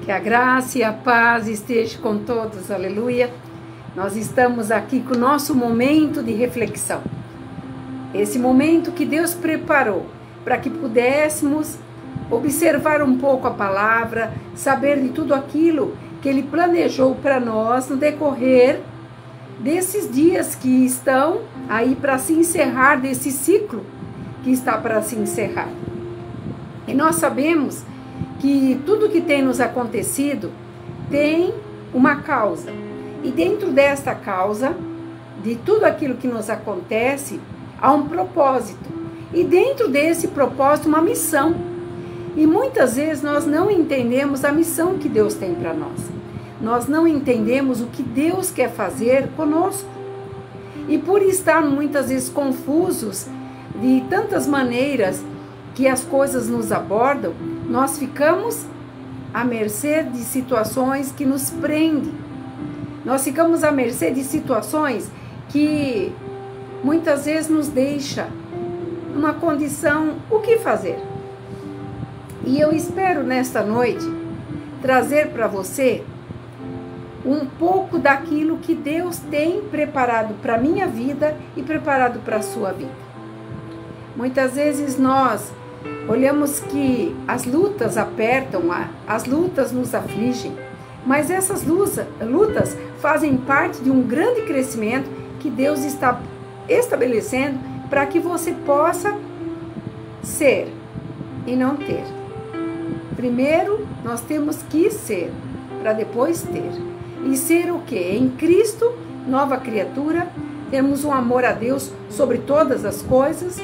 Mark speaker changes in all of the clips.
Speaker 1: Que a graça e a paz esteja com todos, aleluia. Nós estamos aqui com o nosso momento de reflexão. Esse momento que Deus preparou para que pudéssemos observar um pouco a palavra, saber de tudo aquilo que Ele planejou para nós no decorrer desses dias que estão aí para se encerrar, desse ciclo que está para se encerrar. E nós sabemos que tudo que tem nos acontecido tem uma causa. E dentro desta causa, de tudo aquilo que nos acontece, há um propósito. E dentro desse propósito, uma missão. E muitas vezes nós não entendemos a missão que Deus tem para nós. Nós não entendemos o que Deus quer fazer conosco. E por estar muitas vezes confusos de tantas maneiras que as coisas nos abordam, nós ficamos à mercê de situações que nos prendem. Nós ficamos à mercê de situações que muitas vezes nos deixa numa condição, o que fazer? E eu espero nesta noite trazer para você um pouco daquilo que Deus tem preparado para a minha vida e preparado para a sua vida. Muitas vezes nós olhamos que as lutas apertam, as lutas nos afligem, mas essas lutas fazem parte de um grande crescimento que Deus está estabelecendo para que você possa ser e não ter. Primeiro, nós temos que ser, para depois ter. E ser o quê? Em Cristo, nova criatura, temos um amor a Deus sobre todas as coisas,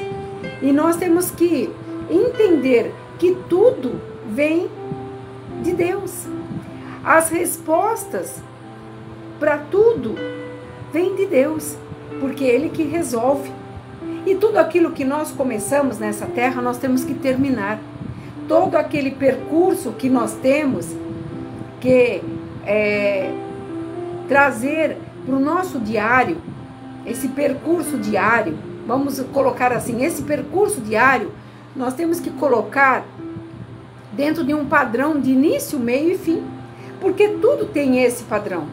Speaker 1: e nós temos que entender que tudo vem de Deus. As respostas para tudo vêm de Deus, porque é Ele que resolve. E tudo aquilo que nós começamos nessa terra, nós temos que terminar. Todo aquele percurso que nós temos que trazer para o nosso diário, esse percurso diário, vamos colocar assim, esse percurso diário, nós temos que colocar dentro de um padrão de início, meio e fim, porque tudo tem esse padrão.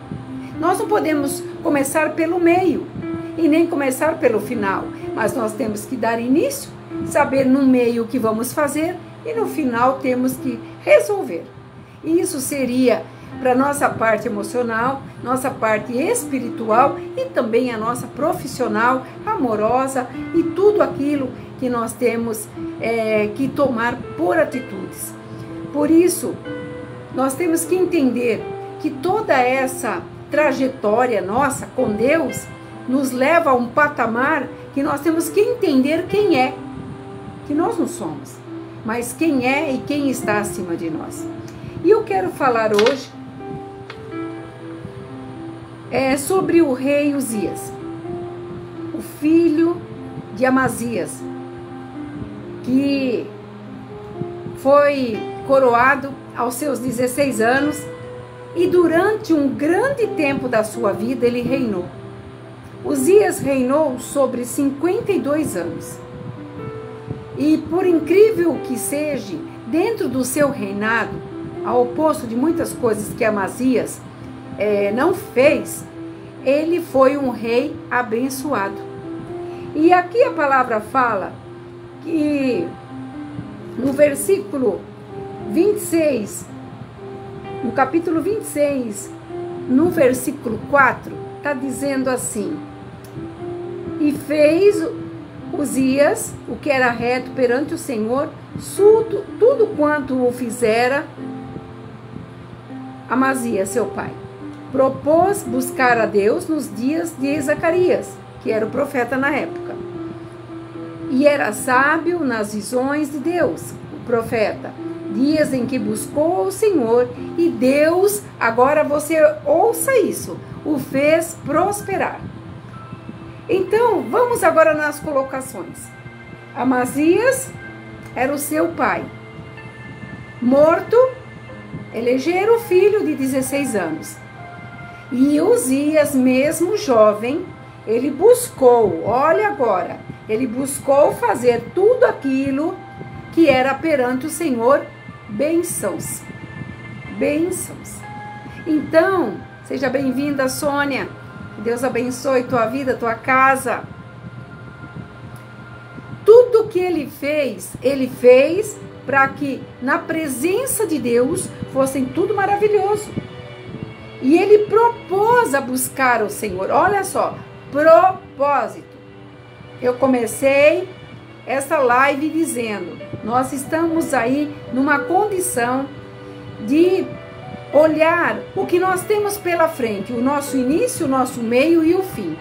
Speaker 1: Nós não podemos começar pelo meio e nem começar pelo final, mas nós temos que dar início, saber no meio o que vamos fazer e no final temos que resolver. E isso seria para nossa parte emocional, nossa parte espiritual e também a nossa profissional, amorosa e tudo aquilo que nós temos que tomar por atitudes. Por isso, nós temos que entender que toda essa trajetória nossa com Deus nos leva a um patamar que nós temos que entender quem é, que nós não somos, mas quem é e quem está acima de nós. E eu quero falar hoje sobre o rei Uzias, o filho de Amazias, que foi coroado aos seus 16 anos e durante um grande tempo da sua vida ele reinou. Uzias reinou sobre 52 anos. E por incrível que seja, dentro do seu reinado, ao oposto de muitas coisas que Amazias não fez, ele foi um rei abençoado. E aqui a palavra fala que no versículo 26, no capítulo 26, no versículo 4, está dizendo assim: e fez Uzias o que era reto perante o Senhor, tudo quanto o fizera Amazias, seu pai. Propôs buscar a Deus nos dias de Zacarias, que era o profeta na época. E era sábio nas visões de Deus, o profeta. Dias em que buscou o Senhor e Deus, agora você ouça isso, o fez prosperar. Então, vamos agora nas colocações. Amazias era o seu pai. Morto, elegeram o filho de 16 anos. E Uzias, mesmo jovem, ele buscou, olha agora, ele buscou fazer tudo aquilo que era perante o Senhor bênçãos. bênçãos. Então, seja bem-vinda, Sônia. Deus abençoe tua vida, tua casa. Tudo que ele fez para que na presença de Deus fossem tudo maravilhoso. E ele propôs a buscar o Senhor. Olha só, propósito. Eu comecei essa live dizendo, nós estamos aí numa condição de olhar o que nós temos pela frente, o nosso início, o nosso meio e o fim.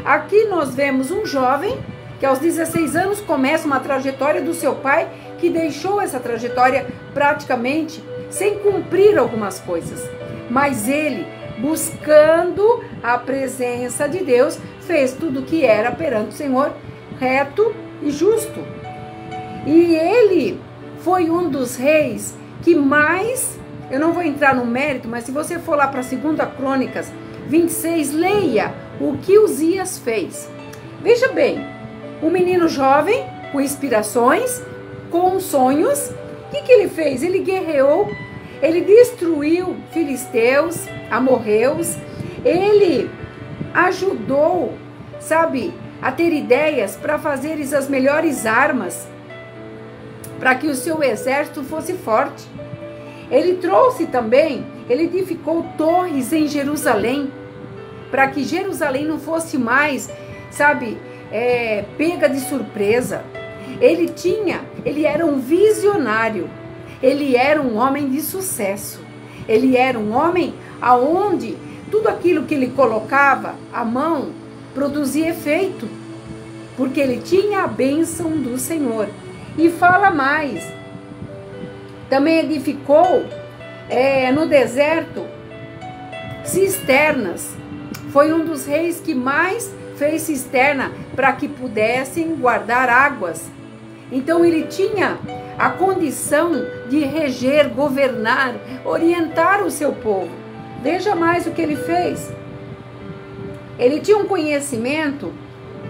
Speaker 1: Aqui nós vemos um jovem que aos 16 anos começa uma trajetória do seu pai, que deixou essa trajetória praticamente sem cumprir algumas coisas. Mas ele, buscando a presença de Deus, fez tudo o que era perante o Senhor, reto e justo. E ele foi um dos reis que mais, eu não vou entrar no mérito, mas se você for lá para 2 Crônicas 26, leia o que Uzias fez. Veja bem, um menino jovem, com inspirações, com sonhos, o que ele fez? Ele guerreou, ele destruiu filisteus, amorreus, ele ajudou, sabe, a ter ideias para fazer as melhores armas, para que o seu exército fosse forte. Ele trouxe também, ele edificou torres em Jerusalém, para que Jerusalém não fosse mais, sabe, pega de surpresa. Ele era um visionário, ele era um homem de sucesso, ele era um homem aonde tudo aquilo que ele colocava a mão produzia efeito, porque ele tinha a bênção do Senhor. E fala mais, também edificou no deserto cisternas, foi um dos reis que mais fez cisterna para que pudessem guardar águas. Então ele tinha a condição de reger, governar, orientar o seu povo. Veja mais o que ele fez. Ele tinha um conhecimento,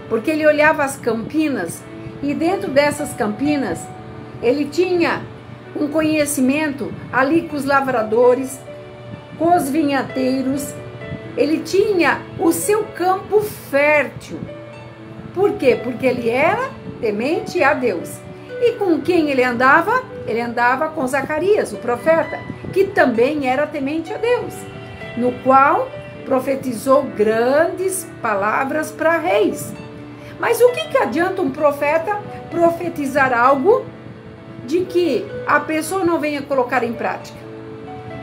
Speaker 1: porque ele olhava as campinas, e dentro dessas campinas, ele tinha um conhecimento ali com os lavradores, com os vinhateiros. Ele tinha o seu campo fértil. Por quê? Porque ele era temente a Deus. E com quem ele andava? Ele andava com Zacarias, o profeta, que também era temente a Deus, no qual profetizou grandes palavras para reis. Mas o que adianta um profeta profetizar algo de que a pessoa não venha colocar em prática?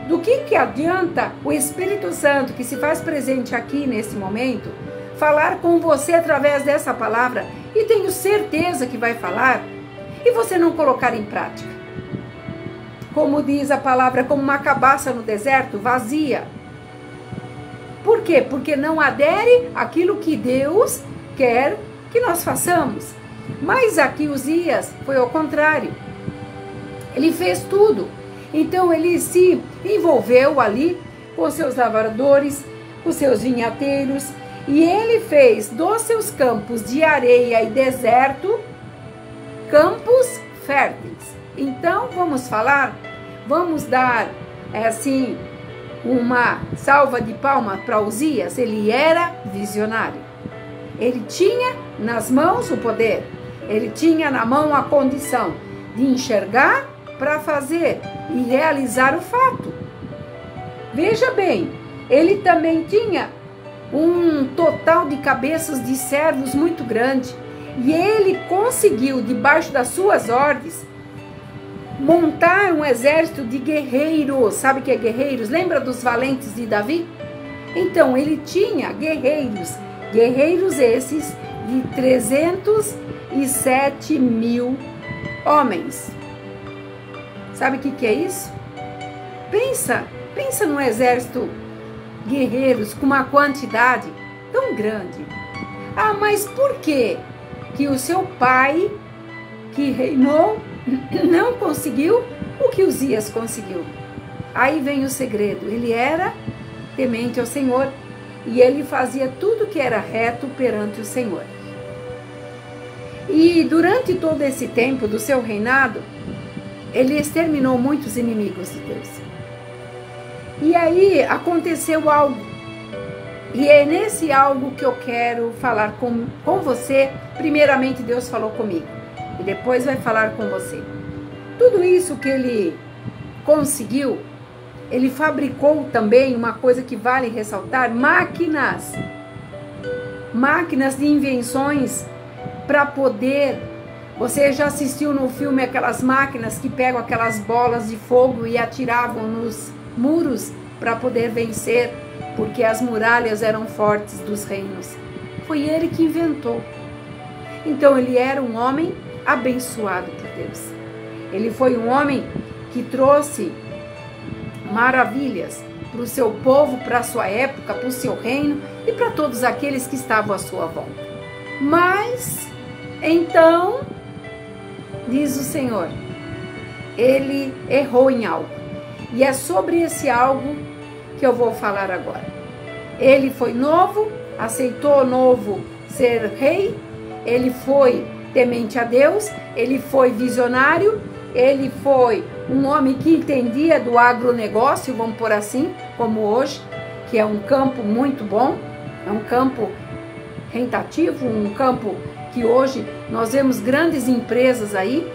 Speaker 1: Do que adianta o Espírito Santo, que se faz presente aqui nesse momento, falar com você através dessa palavra, e tenho certeza que vai falar, e você não colocar em prática? Como diz a palavra, como uma cabaça no deserto, vazia. Por quê? Porque não adere àquilo que Deus quer que nós façamos. Mas aqui Uzias foi ao contrário. Ele fez tudo. Então ele se envolveu ali com seus lavradores, com seus vinhateiros, e ele fez dos seus campos de areia e deserto campos férteis. Então vamos dar assim uma salva de palmas para Uzias. Ele era visionário. Ele tinha nas mãos o poder, ele tinha na mão a condição de enxergar para fazer e realizar o fato. Veja bem, ele também tinha um total de cabeças de servos muito grande, e ele conseguiu, debaixo das suas ordens, montar um exército de guerreiros. Sabe o que é guerreiros? Lembra dos valentes de Davi? Então ele tinha guerreiros esses de 307 mil homens. Sabe o que é isso? Pensa num exército guerreiros com uma quantidade tão grande. Ah, mas por que o seu pai, que reinou, não conseguiu o que Uzias conseguiu? Aí vem o segredo. Ele era temente ao Senhor e ele fazia tudo que era reto perante o Senhor. E durante todo esse tempo do seu reinado, ele exterminou muitos inimigos de Deus. E aí aconteceu algo. E é nesse algo que eu quero falar com você. Primeiramente Deus falou comigo. E depois vai falar com você. Tudo isso que ele conseguiu, ele fabricou também uma coisa que vale ressaltar, máquinas de invenções para poder... Você já assistiu no filme aquelas máquinas que pegam aquelas bolas de fogo e atiravam nos muros para poder vencer, porque as muralhas eram fortes dos reinos. Foi ele que inventou. Então ele era um homem abençoado por Deus. Ele foi um homem que trouxe maravilhas para o seu povo, para a sua época, para o seu reino e para todos aqueles que estavam à sua volta. Mas, então, diz o Senhor, ele errou em algo. E é sobre esse algo que eu vou falar agora. Ele foi novo, aceitou novo ser rei, ele foi temente a Deus, ele foi visionário, ele foi um homem que entendia do agronegócio, vamos por assim, como hoje, que é um campo muito bom, é um campo rentativo, um campo que hoje nós vemos grandes empresas aí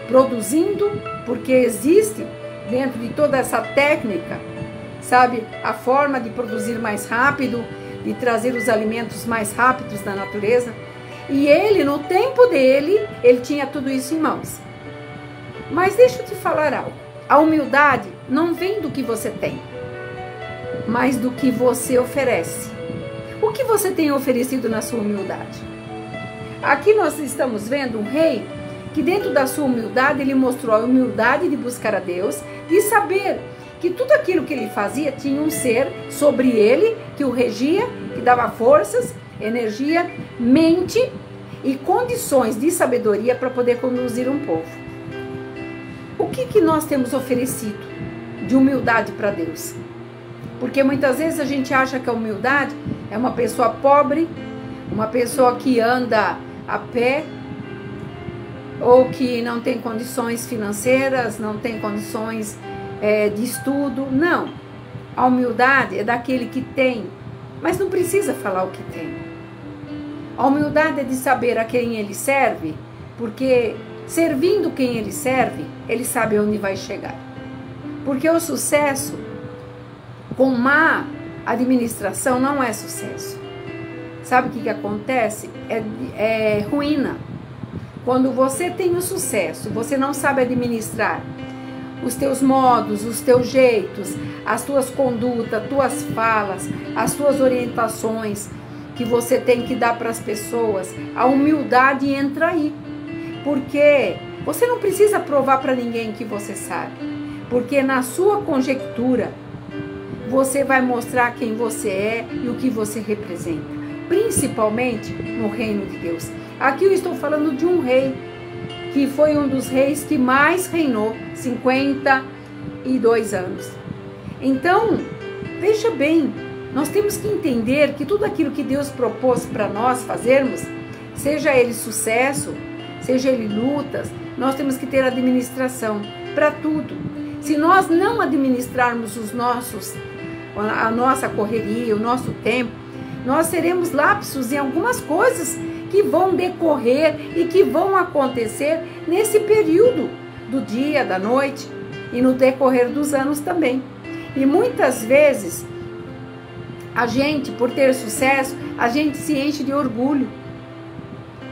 Speaker 1: produzindo, porque existe dentro de toda essa técnica, sabe, a forma de produzir mais rápido, de trazer os alimentos mais rápidos da natureza. E ele, no tempo dele, ele tinha tudo isso em mãos. Mas deixa eu te falar algo. A humildade não vem do que você tem, mas do que você oferece. O que você tem oferecido na sua humildade? Aqui nós estamos vendo um rei que dentro da sua humildade, ele mostrou a humildade de buscar a Deus, de saber que tudo aquilo que ele fazia tinha um ser sobre ele, que o regia, que dava forças, energia, mente e condições de sabedoria para poder conduzir um povo. O que nós temos oferecido de humildade para Deus? Porque muitas vezes a gente acha que a humildade é uma pessoa pobre, uma pessoa que anda a pé, ou que não tem condições financeiras, não tem condições de estudo. Não, a humildade é daquele que tem, mas não precisa falar o que tem. A humildade é de saber a quem ele serve, porque servindo quem ele serve, ele sabe onde vai chegar. Porque o sucesso com má administração não é sucesso. Sabe o que acontece? É ruína. Quando você tem o sucesso, você não sabe administrar os teus modos, os teus jeitos, as tuas condutas, tuas falas, as tuas orientações que você tem que dar para as pessoas, a humildade entra aí. Porque você não precisa provar para ninguém que você sabe. Porque na sua conjectura, você vai mostrar quem você é e o que você representa. Principalmente no reino de Deus. Aqui eu estou falando de um rei, que foi um dos reis que mais reinou, 52 anos. Então, veja bem, nós temos que entender que tudo aquilo que Deus propôs para nós fazermos, seja ele sucesso, seja ele lutas, nós temos que ter administração para tudo. Se nós não administrarmos a nossa correria, o nosso tempo, nós seremos lapsos em algumas coisas que vão decorrer e que vão acontecer nesse período do dia, da noite e no decorrer dos anos também. E muitas vezes, a gente, por ter sucesso, a gente se enche de orgulho.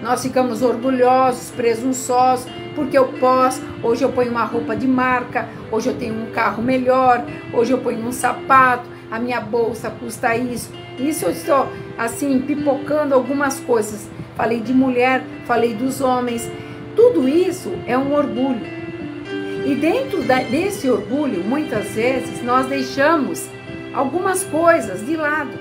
Speaker 1: Nós ficamos orgulhosos, presunçosos, porque eu posso, hoje eu ponho uma roupa de marca, hoje eu tenho um carro melhor, hoje eu ponho um sapato, a minha bolsa custa isso. Isso eu estou, assim, pipocando algumas coisas. Falei de mulher, falei dos homens. Tudo isso é um orgulho. E dentro desse orgulho, muitas vezes, nós deixamos algumas coisas de lado.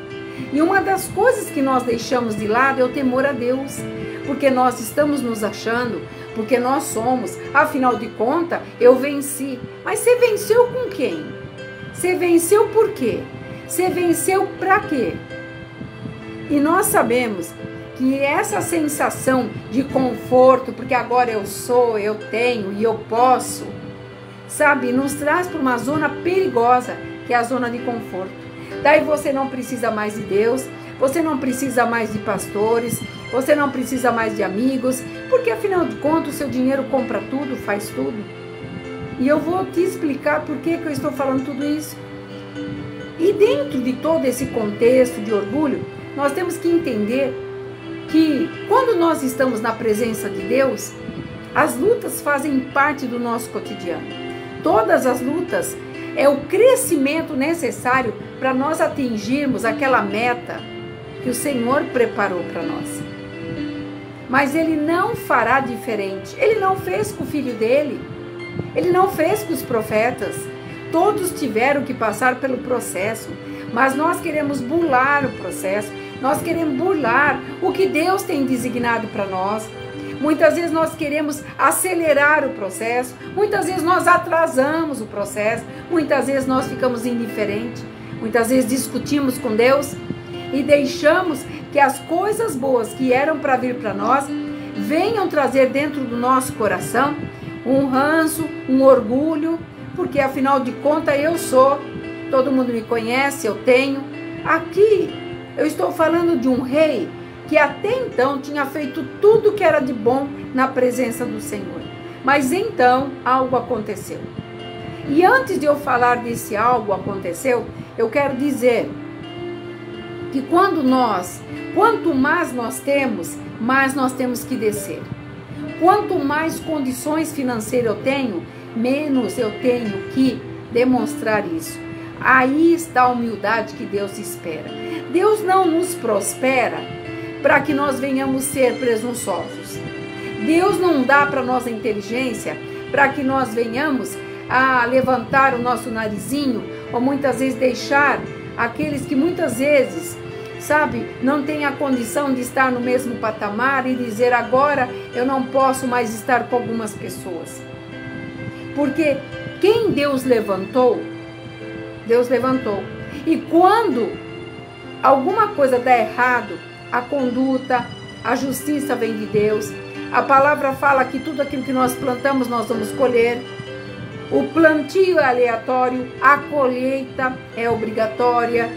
Speaker 1: E uma das coisas que nós deixamos de lado é o temor a Deus. Porque nós estamos nos achando, porque nós somos. Afinal de contas, eu venci. Mas você venceu com quem? Você venceu por quê? Você venceu para quê? E nós sabemos que que essa sensação de conforto, porque agora eu sou, eu tenho e eu posso, sabe, nos traz para uma zona perigosa, que é a zona de conforto. Daí você não precisa mais de Deus, você não precisa mais de pastores, você não precisa mais de amigos, porque afinal de contas o seu dinheiro compra tudo, faz tudo. E eu vou te explicar por que eu estou falando tudo isso. E dentro de todo esse contexto de orgulho, nós temos que entender que quando nós estamos na presença de Deus, as lutas fazem parte do nosso cotidiano. Todas as lutas é o crescimento necessário para nós atingirmos aquela meta que o Senhor preparou para nós. Mas Ele não fará diferente. Ele não fez com o filho dele. Ele não fez com os profetas. Todos tiveram que passar pelo processo. Mas nós queremos burlar o processo. Nós queremos burlar o que Deus tem designado para nós. Muitas vezes nós queremos acelerar o processo. Muitas vezes nós atrasamos o processo. Muitas vezes nós ficamos indiferentes. Muitas vezes discutimos com Deus e deixamos que as coisas boas que eram para vir para nós venham trazer dentro do nosso coração um ranço, um orgulho, porque afinal de contas eu sou, todo mundo me conhece, eu tenho. Aqui eu estou falando de um rei que até então tinha feito tudo que era de bom na presença do Senhor. Mas então algo aconteceu. E antes de eu falar desse algo aconteceu, eu quero dizer que quanto mais nós temos, mais nós temos que descer. Quanto mais condições financeiras eu tenho, menos eu tenho que demonstrar isso. Aí está a humildade que Deus espera. Deus não nos prospera para que nós venhamos ser presunçosos. Deus não dá para nós a inteligência para que nós venhamos a levantar o nosso narizinho ou muitas vezes deixar aqueles que muitas vezes, sabe, não têm a condição de estar no mesmo patamar e dizer agora eu não posso mais estar com algumas pessoas. Porque quem Deus levantou, Deus levantou. E quando alguma coisa dá errado, a conduta, a justiça vem de Deus. A palavra fala que tudo aquilo que nós plantamos nós vamos colher. O plantio é aleatório, a colheita é obrigatória.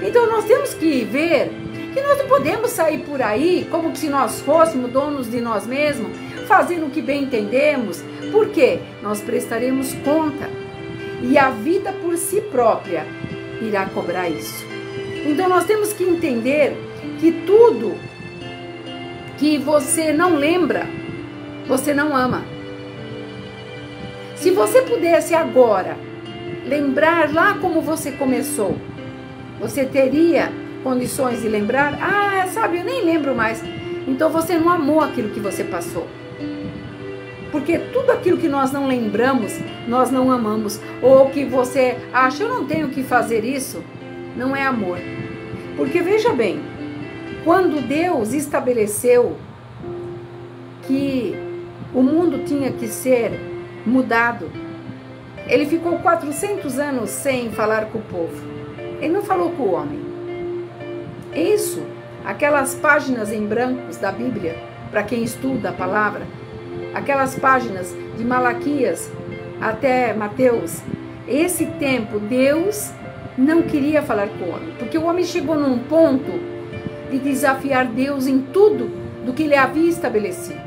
Speaker 1: Então nós temos que ver que nós não podemos sair por aí como se nós fôssemos donos de nós mesmos, fazendo o que bem entendemos, porque nós prestaremos conta e a vida por si própria irá cobrar isso. Então nós temos que entender que tudo que você não lembra, você não ama. Se você pudesse agora lembrar lá como você começou, você teria condições de lembrar? Ah, sabe, eu nem lembro mais. Então você não amou aquilo que você passou. Porque tudo aquilo que nós não lembramos, nós não amamos. Ou que você acha, eu não tenho que fazer isso, não é amor. Porque veja bem, quando Deus estabeleceu que o mundo tinha que ser mudado, Ele ficou 400 anos sem falar com o povo. Ele não falou com o homem. Isso, aquelas páginas em brancos da Bíblia, para quem estuda a palavra, aquelas páginas de Malaquias até Mateus, esse tempo Deus não queria falar com o homem, porque o homem chegou num ponto de desafiar Deus em tudo do que Ele havia estabelecido.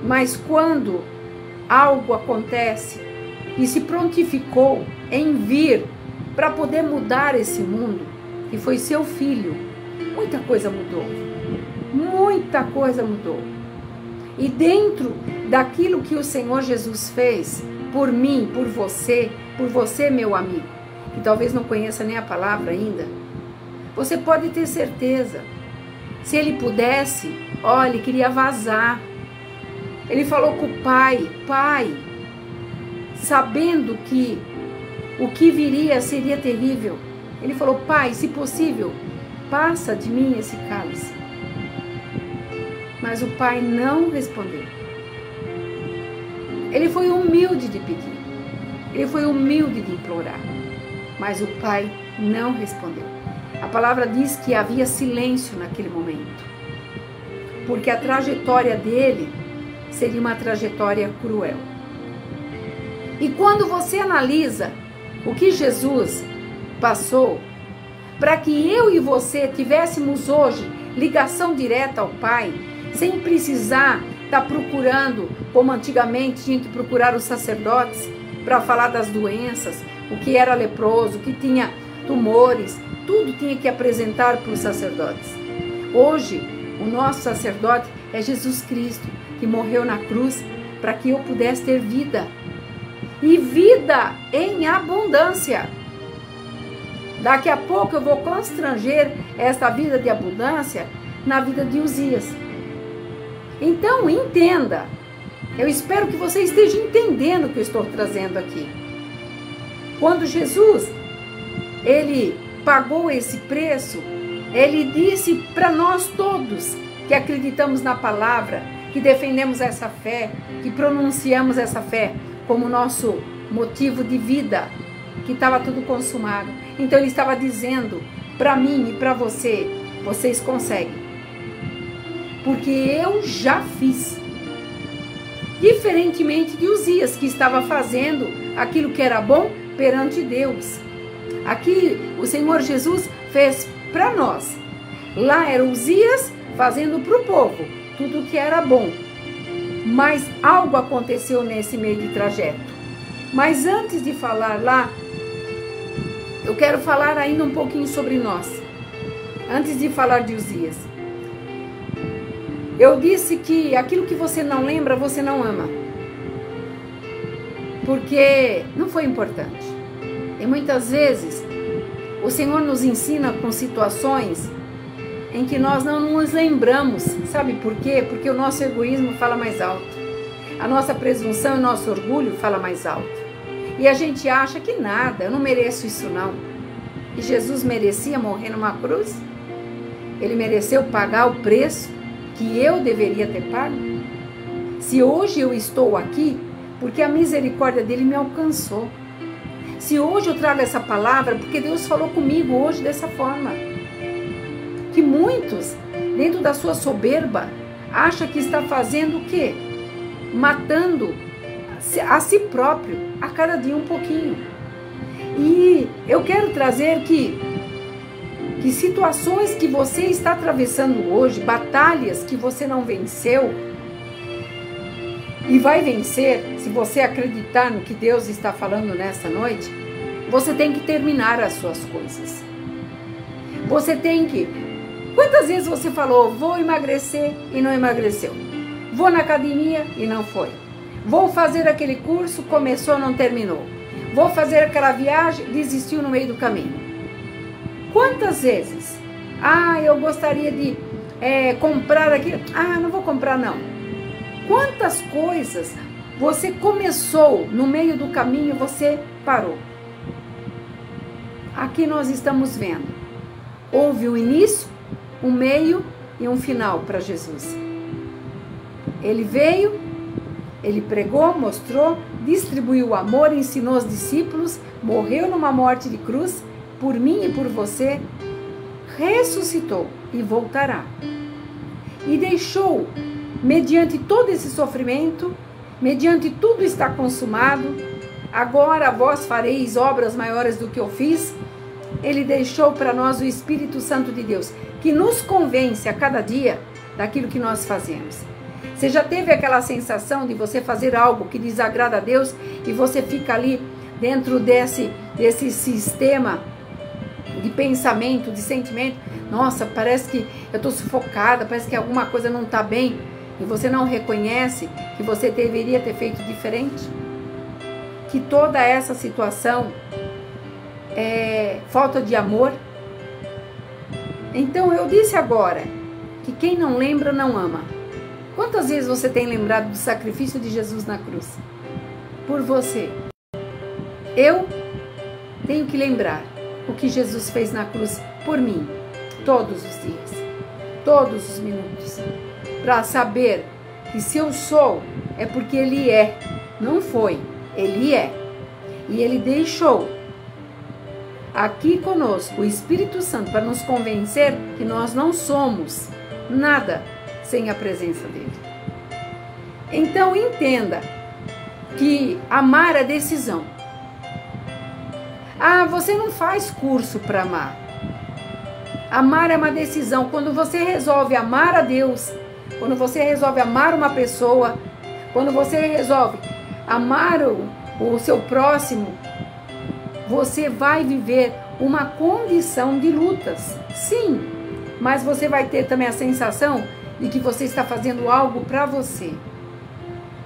Speaker 1: Mas quando algo acontece e se prontificou em vir para poder mudar esse mundo, que foi seu filho, muita coisa mudou. Muita coisa mudou. E dentro daquilo que o Senhor Jesus fez por mim, por você, meu amigo, que talvez não conheça nem a palavra ainda, você pode ter certeza. Se ele pudesse, olha, ele queria vazar. Ele falou com o Pai, Pai, sabendo que o que viria seria terrível. Ele falou, Pai, se possível, passa de mim esse cálice. Mas o Pai não respondeu. Ele foi humilde de pedir. Ele foi humilde de implorar. Mas o Pai não respondeu. A palavra diz que havia silêncio naquele momento, porque a trajetória dele seria uma trajetória cruel. E quando você analisa o que Jesus passou, para que eu e você tivéssemos hoje ligação direta ao Pai, sem precisar estar procurando, como antigamente tinha que procurar os sacerdotes para falar das doenças, o que era leproso, o que tinha tumores, tudo tinha que apresentar para os sacerdotes. Hoje, o nosso sacerdote é Jesus Cristo, que morreu na cruz para que eu pudesse ter vida. E vida em abundância. Daqui a pouco eu vou constranger esta vida de abundância na vida de Uzias. Então, entenda. Eu espero que você esteja entendendo o que eu estou trazendo aqui. Quando Jesus, ele pagou esse preço, ele disse para nós todos que acreditamos na palavra, que defendemos essa fé, que pronunciamos essa fé como nosso motivo de vida, que estava tudo consumado. Então ele estava dizendo para mim e para você, vocês conseguem. Porque eu já fiz. Diferentemente de Uzias, que estava fazendo aquilo que era bom perante Deus. Aqui o Senhor Jesus fez para nós. Lá era Uzias fazendo para o povo tudo o que era bom. Mas algo aconteceu nesse meio de trajeto. Mas antes de falar lá, eu quero falar ainda um pouquinho sobre nós. Antes de falar de Uzias. Eu disse que aquilo que você não lembra, você não ama. Porque não foi importante. E muitas vezes, o Senhor nos ensina com situações em que nós não nos lembramos. Sabe por quê? Porque o nosso egoísmo fala mais alto. A nossa presunção e o nosso orgulho fala mais alto. E a gente acha que nada, eu não mereço isso não. E Jesus merecia morrer numa cruz? Ele mereceu pagar o preço que eu deveria ter pago? Se hoje eu estou aqui, porque a misericórdia dele me alcançou. Se hoje eu trago essa palavra, porque Deus falou comigo hoje dessa forma. Que muitos, dentro da sua soberba, acham que está fazendo o quê? Matando a si próprio, a cada dia um pouquinho. E eu quero trazer que situações que você está atravessando hoje, batalhas que você não venceu, e vai vencer, se você acreditar no que Deus está falando nessa noite, você tem que terminar as suas coisas. Você tem que... Quantas vezes você falou, vou emagrecer e não emagreceu? Vou na academia e não foi. Vou fazer aquele curso, começou, não terminou. Vou fazer aquela viagem, desistiu no meio do caminho. Quantas vezes? Eu gostaria de comprar aquilo. Não vou comprar não. Quantas coisas você começou no meio do caminho e você parou? Aqui nós estamos vendo. Houve um início, um meio e um final para Jesus. Ele veio, ele pregou, mostrou, distribuiu o amor, ensinou os discípulos, morreu numa morte de cruz, por mim e por você, ressuscitou e voltará. E deixou, mediante todo esse sofrimento, mediante tudo está consumado, agora vós fareis obras maiores do que eu fiz. Ele deixou para nós o Espírito Santo de Deus, que nos convence a cada dia daquilo que nós fazemos. Você já teve aquela sensação de você fazer algo que desagrada a Deus e você fica ali dentro desse sistema de pensamento, de sentimento? Nossa, parece que eu estou sufocada, parece que alguma coisa não está bem. E você não reconhece que você deveria ter feito diferente? Que toda essa situação é falta de amor? Então eu disse agora que quem não lembra não ama. Quantas vezes você tem lembrado do sacrifício de Jesus na cruz? Por você. Eu tenho que lembrar o que Jesus fez na cruz por mim, todos os dias, todos os minutos, para saber que se eu sou, é porque Ele é, não foi, Ele é. E Ele deixou aqui conosco o Espírito Santo para nos convencer que nós não somos nada sem a presença dele. Então entenda que amar é decisão. Você não faz curso para amar. Amar é uma decisão. Quando você resolve amar a Deus, quando você resolve amar uma pessoa, quando você resolve amar o seu próximo, você vai viver uma condição de lutas. Sim, mas você vai ter também a sensação de que você está fazendo algo para você.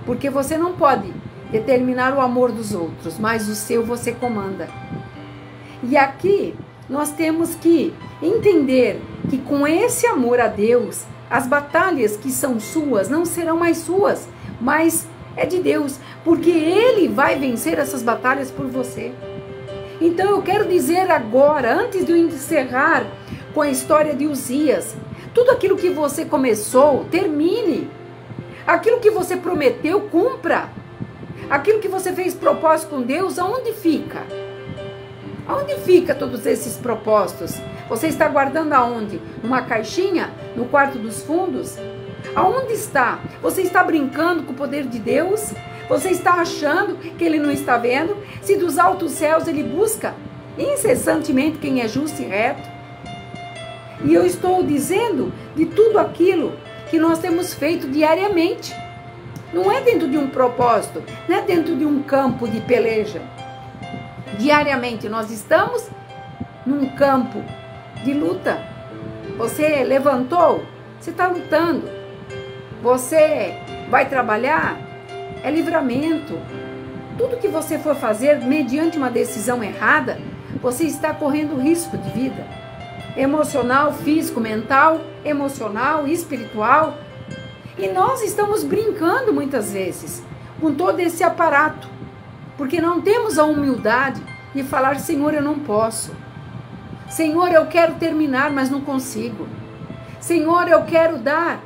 Speaker 1: Porque você não pode determinar o amor dos outros, mas o seu você comanda. E aqui nós temos que entender que com esse amor a Deus, as batalhas que são suas não serão mais suas, mas é de Deus, porque Ele vai vencer essas batalhas por você. Então eu quero dizer agora, antes de eu encerrar com a história de Uzias, tudo aquilo que você começou, termine. Aquilo que você prometeu, cumpra. Aquilo que você fez propósito com Deus, aonde fica? Aonde fica todos esses propósitos? Você está guardando aonde? Numa caixinha? No quarto dos fundos? Aonde está? Você está brincando com o poder de Deus? Você está achando que Ele não está vendo? Se dos altos céus Ele busca incessantemente quem é justo e reto? E eu estou dizendo de tudo aquilo que nós temos feito diariamente. Não é dentro de um propósito, não é dentro de um campo de peleja. Diariamente nós estamos num campo de luta. Você levantou, você está lutando. Você vai trabalhar, é livramento. Tudo que você for fazer mediante uma decisão errada, você está correndo risco de vida. Emocional, físico, mental, emocional, espiritual. E nós estamos brincando muitas vezes com todo esse aparato, porque não temos a humildade de falar: Senhor, eu não posso. Senhor, eu quero terminar, mas não consigo. Senhor, eu quero dar,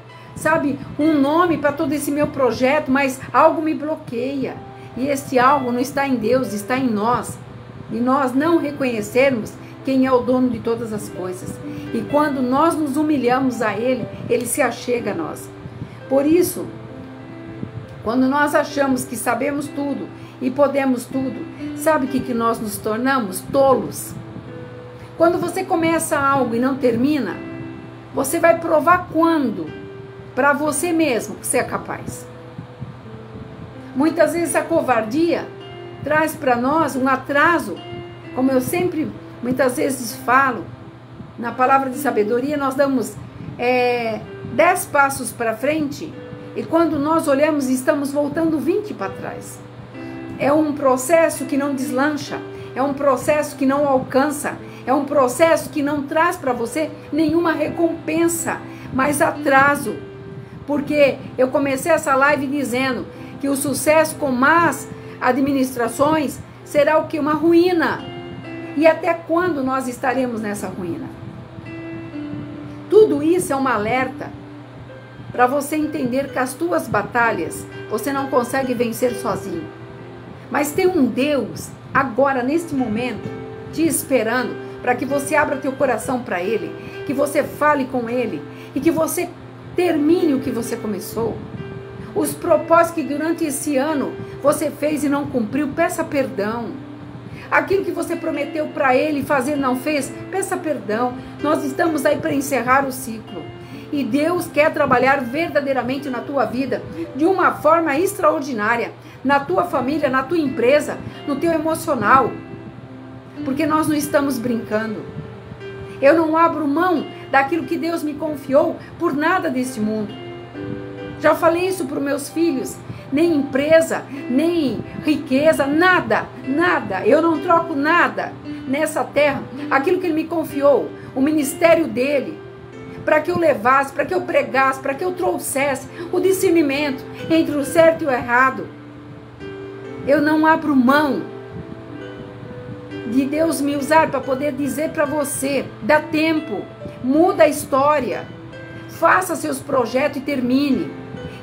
Speaker 1: um nome para todo esse meu projeto, mas algo me bloqueia. E esse algo não está em Deus, está em nós. E nós não reconhecermos quem é o dono de todas as coisas. E quando nós nos humilhamos a Ele, Ele se achega a nós. Por isso, quando nós achamos que sabemos tudo e podemos tudo, sabe o que nós nos tornamos? Tolos. Quando você começa algo e não termina, você vai provar quando? Para você mesmo que você é capaz. Muitas vezes a covardia traz para nós um atraso, como eu sempre, muitas vezes falo, na palavra de sabedoria nós damos 10 passos para frente e quando nós olhamos estamos voltando 20 para trás. É um processo que não deslancha, é um processo que não alcança, é um processo que não traz para você nenhuma recompensa, mas atraso. Porque eu comecei essa live dizendo que o sucesso com más administrações será o que? Uma ruína. E até quando nós estaremos nessa ruína? Tudo isso é um alerta para você entender que as tuas batalhas você não consegue vencer sozinho. Mas tem um Deus agora, neste momento, te esperando para que você abra teu coração para Ele, que você fale com Ele e que você termine o que você começou. Os propósitos que durante esse ano você fez e não cumpriu, peça perdão. Aquilo que você prometeu para Ele fazer e não fez, peça perdão. Nós estamos aí para encerrar o ciclo. E Deus quer trabalhar verdadeiramente na tua vida, de uma forma extraordinária, na tua família, na tua empresa, no teu emocional. Porque nós não estamos brincando. Eu não abro mão daquilo que Deus me confiou por nada desse mundo. Já falei isso para os meus filhos. Nem empresa, nem riqueza, nada, nada. Eu não troco nada nessa terra. Aquilo que Ele me confiou, o ministério dEle, para que eu levasse, para que eu pregasse, para que eu trouxesse o discernimento entre o certo e o errado. Eu não abro mão de Deus me usar para poder dizer para você: dá tempo, muda a história, faça seus projetos e termine.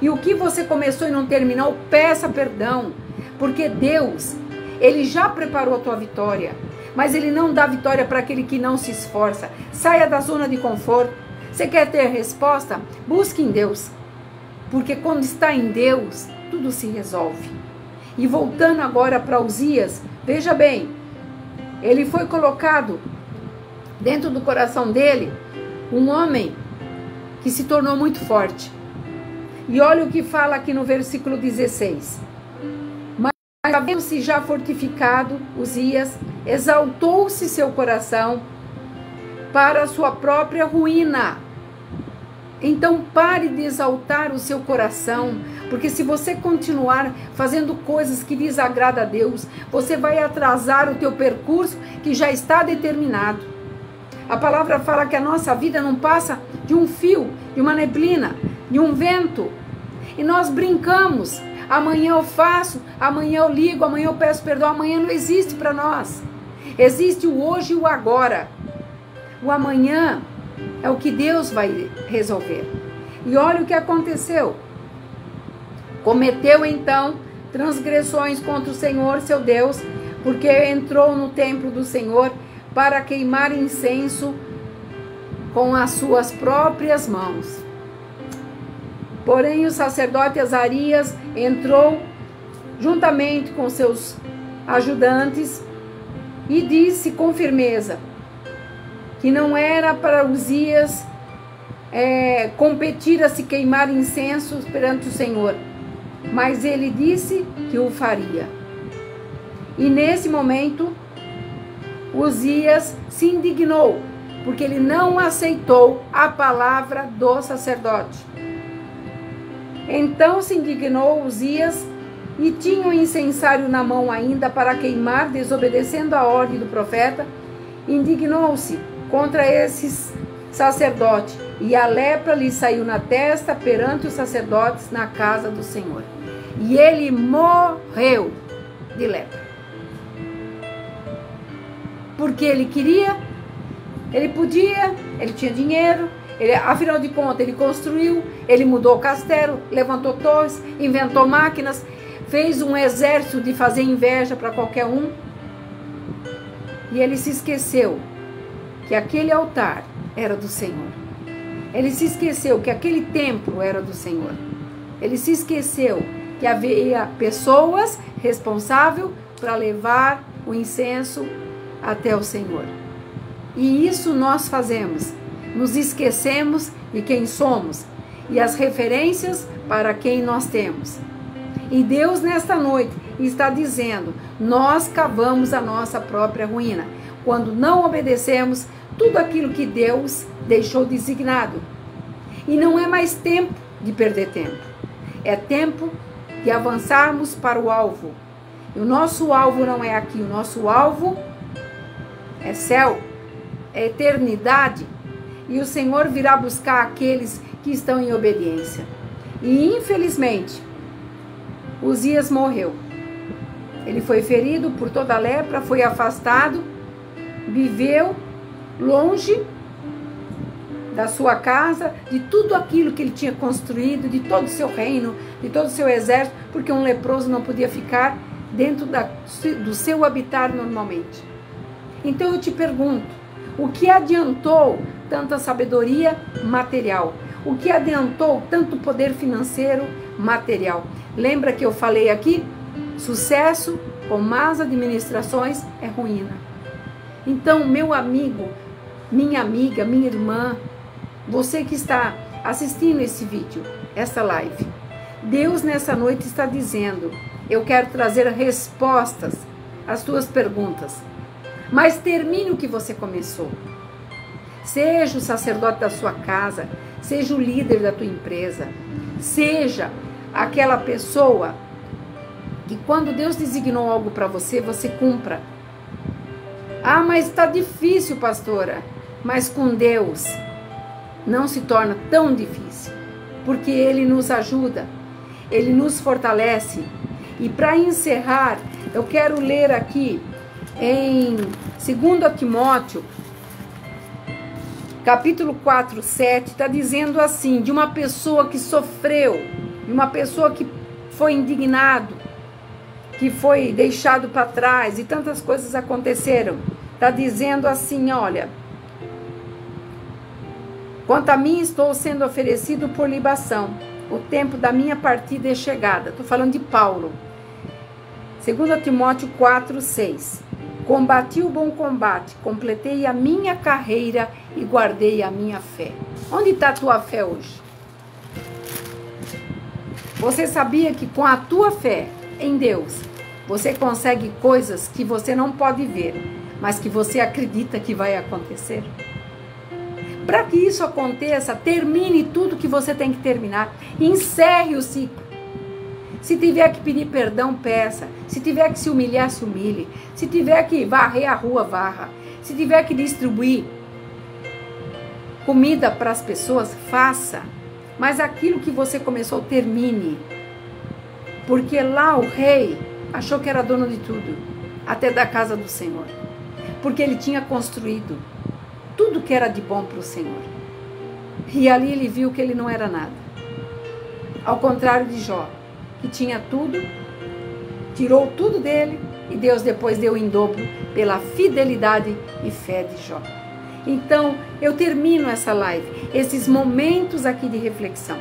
Speaker 1: E o que você começou e não terminou, peça perdão, porque Deus, Ele já preparou a tua vitória. mas Ele não dá vitória para aquele que não se esforça. Saia da zona de conforto. Você quer ter resposta? Busque em Deus. Porque quando está em Deus, tudo se resolve. E voltando agora para Uzias, veja bem, ele foi colocado dentro do coração dele um homem que se tornou muito forte. E olha o que fala aqui no versículo 16. Mas havendo-se já fortificado, Uzias, exaltou-se seu coração para a sua própria ruína. Então pare de exaltar o seu coração, porque se você continuar fazendo coisas que desagradam a Deus, você vai atrasar o teu percurso que já está determinado. A palavra fala que a nossa vida não passa de um fio, de uma neblina, de um vento. E nós brincamos, amanhã eu faço, amanhã eu ligo, amanhã eu peço perdão, amanhã não existe para nós. Existe o hoje e o agora. O amanhã é o que Deus vai resolver. E olha o que aconteceu. Cometeu então transgressões contra o Senhor, seu Deus, porque entrou no templo do Senhor para queimar incenso com as suas próprias mãos. Porém, o sacerdote Azarias entrou juntamente com seus ajudantes e disse com firmeza que não era para Uzias competir a se queimar incensos perante o Senhor, mas ele disse que o faria. E nesse momento, Uzias se indignou, porque ele não aceitou a palavra do sacerdote. Então se indignou Uzias e tinha o incensário na mão ainda para queimar, desobedecendo a ordem do profeta. Indignou-se contra esses sacerdotes, e a lepra lhe saiu na testa perante os sacerdotes na casa do Senhor. E ele morreu de lepra. Porque ele queria, ele podia, ele tinha dinheiro, afinal de contas ele construiu, ele mudou o castelo, levantou torres, inventou máquinas, fez um exército de fazer inveja para qualquer um. E ele se esqueceu que aquele altar era do Senhor. Ele se esqueceu que aquele templo era do Senhor. Ele se esqueceu que havia pessoas responsáveis para levar o incenso até o Senhor. E isso nós fazemos. Nos esquecemos de quem somos e as referências para quem nós temos. E Deus nesta noite está dizendo, nós cavamos a nossa própria ruína, quando não obedecemos tudo aquilo que Deus deixou designado. E não é mais tempo de perder tempo. É tempo de avançarmos para o alvo. E o nosso alvo não é aqui, o nosso alvo é céu, é eternidade. E o Senhor virá buscar aqueles que estão em obediência. E infelizmente, Uzias morreu. Ele foi ferido por toda a lepra, foi afastado, viveu longe da sua casa, de tudo aquilo que ele tinha construído, de todo o seu reino, de todo o seu exército, porque um leproso não podia ficar dentro do seu habitat normalmente. Então eu te pergunto, o que adiantou tanta sabedoria material? O que adiantou tanto poder financeiro material? Lembra que eu falei aqui? Sucesso com más administrações é ruína. Então, meu amigo, minha amiga, minha irmã, você que está assistindo esse vídeo, essa live, Deus nessa noite está dizendo, eu quero trazer respostas às tuas perguntas, mas termine o que você começou. Seja o sacerdote da sua casa, seja o líder da tua empresa, seja aquela pessoa que quando Deus designou algo para você, você cumpra. Ah, mas está difícil, pastora. Mas com Deus não se torna tão difícil, porque Ele nos ajuda, Ele nos fortalece. E para encerrar, eu quero ler aqui em 2 Timóteo, capítulo 4, 7, está dizendo assim, de uma pessoa que sofreu, de uma pessoa que foi indignado, que foi deixado para trás e tantas coisas aconteceram. está dizendo assim, olha, quanto a mim estou sendo oferecido por libação, o tempo da minha partida é chegada. Estou falando de Paulo. 2 Timóteo 4:6. Combati o bom combate, completei a minha carreira e guardei a minha fé. Onde está a tua fé hoje? Você sabia que com a tua fé em Deus, você consegue coisas que você não pode ver, mas que você acredita que vai acontecer? Para que isso aconteça, termine tudo que você tem que terminar. Encerre o ciclo. Se tiver que pedir perdão, peça. Se tiver que se humilhar, se humilhe. Se tiver que varrer a rua, varra. Se tiver que distribuir comida para as pessoas, faça. Mas aquilo que você começou, termine. Porque lá o rei achou que era dono de tudo, até da casa do Senhor. Porque ele tinha construído tudo que era de bom para o Senhor. E ali ele viu que ele não era nada. Ao contrário de Jó, que tinha tudo, tirou tudo dele e Deus depois deu em dobro pela fidelidade e fé de Jó. Então, eu termino essa live, esses momentos aqui de reflexão,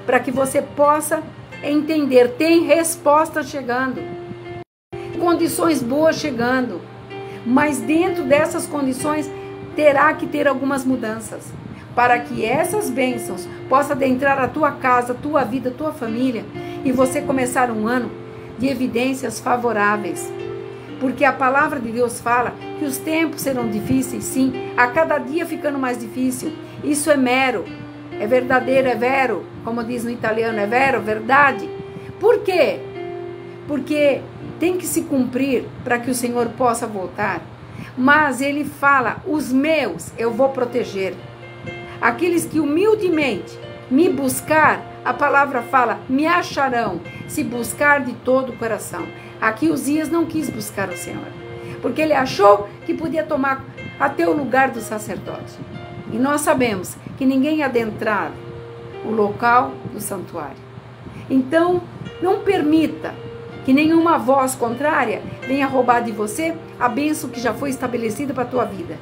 Speaker 1: para que você possa entender, tem resposta chegando, condições boas chegando, mas dentro dessas condições terá que ter algumas mudanças, para que essas bênçãos possam adentrar a tua casa, tua vida, tua família, e você começar um ano de evidências favoráveis. Porque a palavra de Deus fala que os tempos serão difíceis, sim, a cada dia ficando mais difícil. Isso é mero, é verdadeiro, é vero, como diz no italiano, é vero, verdade. Por quê? Porque tem que se cumprir para que o Senhor possa voltar. Mas ele fala, os meus eu vou proteger. Aqueles que humildemente me buscar, a palavra fala, me acharão, se buscar de todo o coração. Aqui Uzias não quis buscar o Senhor, porque ele achou que podia tomar até o lugar do sacerdote. E nós sabemos que ninguém adentrava o local do santuário. Então, não permita que nenhuma voz contrária venha roubar de você a bênção que já foi estabelecida para a tua vida.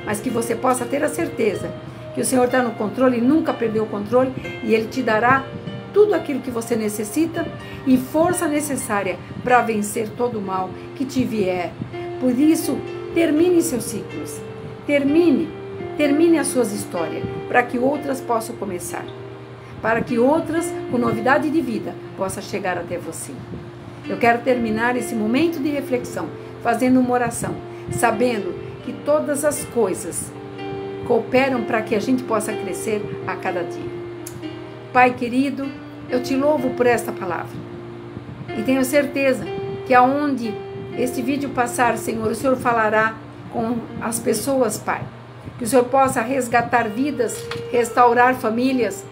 Speaker 1: Mas que você possa ter a certeza que o Senhor está no controle, nunca perdeu o controle, e Ele te dará tudo aquilo que você necessita e força necessária para vencer todo o mal que te vier. Por isso, termine seus ciclos, termine as suas histórias, para que outras possam começar, para que outras, com novidade de vida, possam chegar até você. Eu quero terminar esse momento de reflexão fazendo uma oração, sabendo que todas as coisas cooperam para que a gente possa crescer a cada dia. Pai querido, eu te louvo por esta palavra e tenho certeza que aonde este vídeo passar, Senhor, o Senhor falará com as pessoas, Pai. Que o Senhor possa resgatar vidas, restaurar famílias,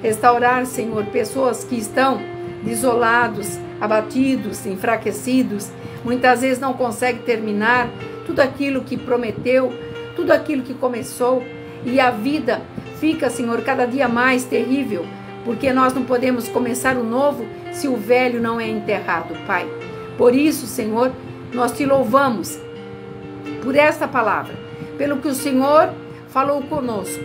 Speaker 1: restaurar, Senhor, pessoas que estão desolados, abatidos, enfraquecidos, muitas vezes não conseguem terminar tudo aquilo que prometeu, tudo aquilo que começou, e a vida fica, Senhor, cada dia mais terrível, porque nós não podemos começar o novo se o velho não é enterrado, Pai. Por isso, Senhor, nós te louvamos por esta palavra, pelo que o Senhor falou conosco,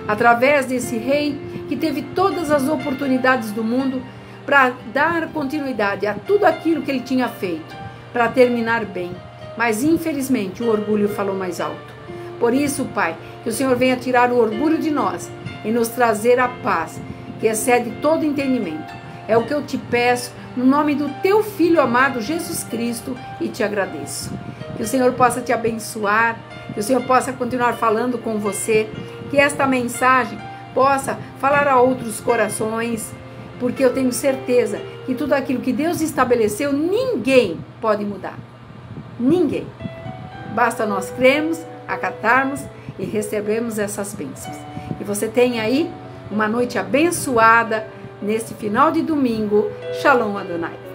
Speaker 1: através desse rei que teve todas as oportunidades do mundo para dar continuidade a tudo aquilo que ele tinha feito, para terminar bem. Mas, infelizmente, o orgulho falou mais alto. Por isso, Pai, que o Senhor venha tirar o orgulho de nós e nos trazer a paz, que excede todo entendimento. É o que eu te peço, no nome do teu Filho amado, Jesus Cristo, e te agradeço. Que o Senhor possa te abençoar, que o Senhor possa continuar falando com você, que esta mensagem possa falar a outros corações, porque eu tenho certeza que tudo aquilo que Deus estabeleceu, ninguém pode mudar. Ninguém. Basta nós crermos, acatarmos e recebermos essas bênçãos. Que você tenha aí uma noite abençoada neste final de domingo. Shalom Adonai.